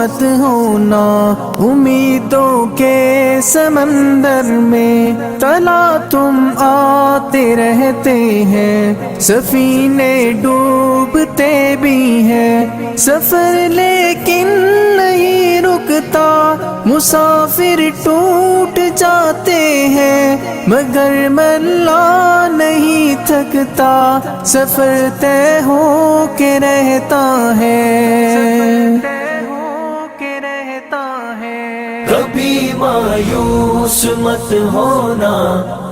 مت ہونا امیدوں کے سمندر میں، تلا تم آتے رہتے ہیں، سفینے ڈوبتے بھی ہیں، سفر لیکن نہیں رکتا، مسافر ٹوٹ جاتے ہیں، مگر ملا نہیں تھکتا، سفر طے ہو کے رہتا ہے، کبھی مایوس مت ہونا،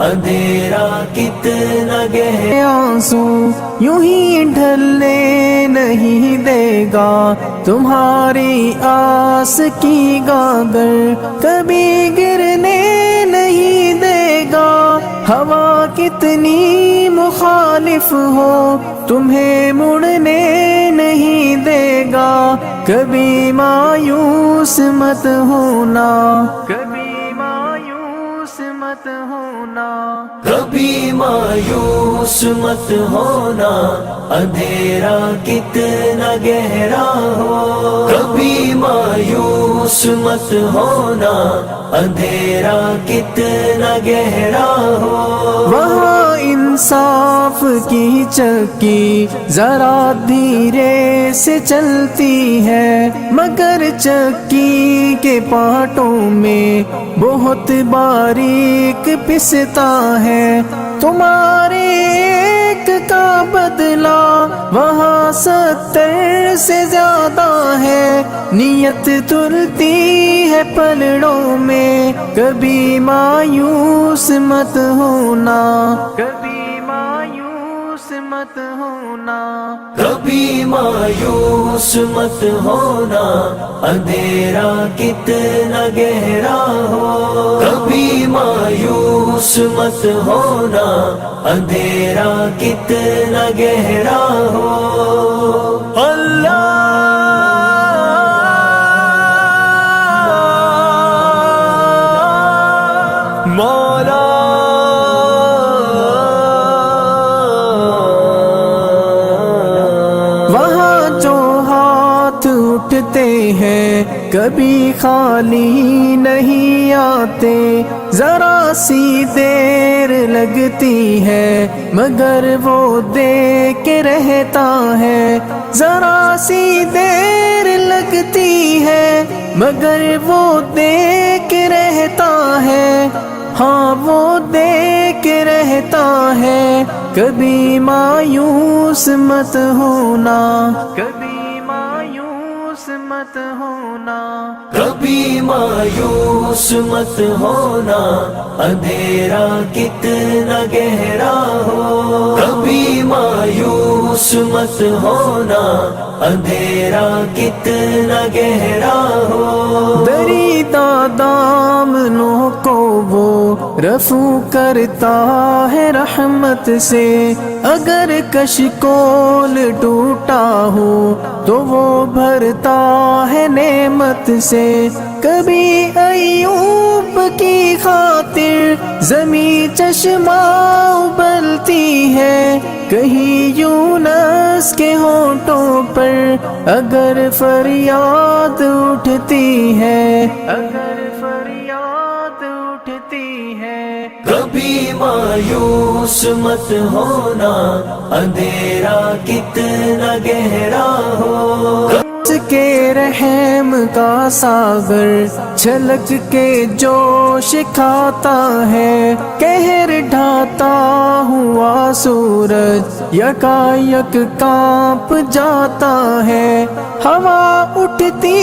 اندھیرا کتنا گہرا آنسو یوں ہی ڈھلنے نہیں دے گا، تمہاری آس کی گاگر کبھی گرنے نہیں دے گا، ہوا کتنی مخالف ہو تمہیں مڑنے نہیں دے گا، کبھی مایوس مت ہونا، کبھی مایوس مت ہونا، کبھی مایوس مت ہونا، اندھیرا کتنا گہرا ہو، کبھی مایوس مت ہونا، اندھیرا کتنا گہرا ہو، وہاں انصاف کی چکی ذرا دھیرے سے چلتی ہے، مگر چکی کے پارٹوں میں بہت باریک پستا ہے، تمہارے ایک کا بدلہ وہاں 70 سے زیادہ ہے، نیت تلتی ہے پلڑوں میں، کبھی مایوس مت ہونا، کبھی مایوس مت ہونا، کبھی مایوس مت ہونا، اندھیرا کتنا گہرا ہو، کبھی مایوس مت ہونا، اندھیرا کتنا گہرا ہو، اللہ مولا وہاں جو ہاتھ اٹھتے ہیں کبھی خالی نہیں آتے، ذرا سی دیر لگتی ہے مگر وہ دے کے رہتا ہے، ذرا سی دیر لگتی ہے مگر وہ دے کے رہتا ہے، ہاں وہ دے کے رہتا ہے، کبھی مایوس مت ہونا، کبھی مایوس مت ہونا، کبھی مایوس مت ہونا، اندھیرا کتنا گہرا ہو، کبھی مایوس مت ہونا، اندھیرا کتنا گہرا ہو، دریدہ دامنوں کو وہ رفو کرتا ہے رحمت سے، اگر کشکول ٹوٹا ہو تو وہ بھرتا ہے نعمت سے، کبھی ایوب کی خاطر زمیں چشمہ ابلتی ہے، کہیں یونس کے ہونٹوں پر اگر فریاد اٹھتی ہے، اگر فریاد اٹھتی ہے، کبھی مایوس مت ہونا، اندھیرا کتنا گہرا ہو، اس کے رحم کا ساغر چھلک کے جوش کھاتا ہے، قہر ڈھاتا ہوا سورج یکایک کانپ جاتا ہے، ہوا اٹھتی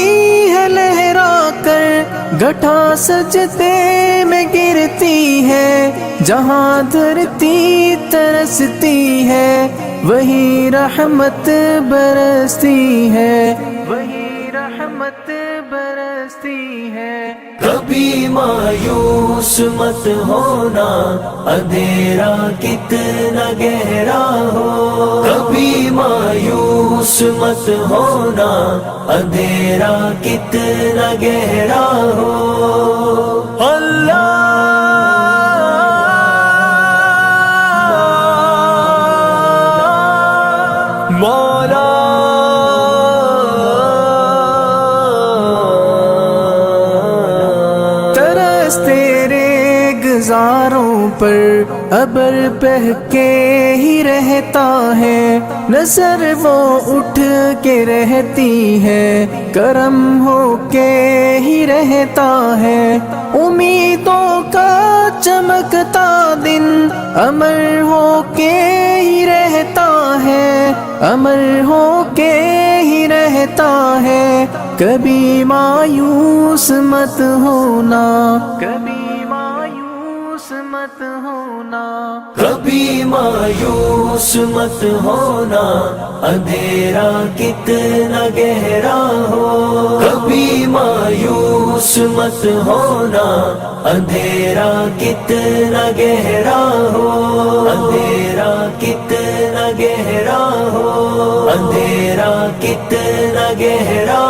ہے لہرا کر گٹھا سجدے میں گرتی ہے، جہاں دھرتی ترستی ہے وہی رحمت برستی ہے، وہی رحمت برستی ہے، کبھی مایوس مت ہونا، اندھیرا کتنا گہرا ہو، کبھی مایوس مت ہونا، اندھیرا کتنا گہرا ہو، اللہ مولا مزاروں پر ابر بہہ کے ہی رہتا ہے، نظر وہ اٹھ کے رہتی ہے، کرم ہو کے ہی رہتا ہے، امیدوں کا چمکتا دن امر ہو کے ہی رہتا ہے، امر ہو کے ہی رہتا ہے، کبھی مایوس مت ہونا، کبھی مایوس مت ہونا، کبھی مایوس مت ہونا، اندھیرا کتنا گہرا ہو، کبھی مایوس مت ہونا، اندھیرا کتنا گہرا ہو، اندھیرا کتنا گہرا ہو، اندھیرا کتنا گہرا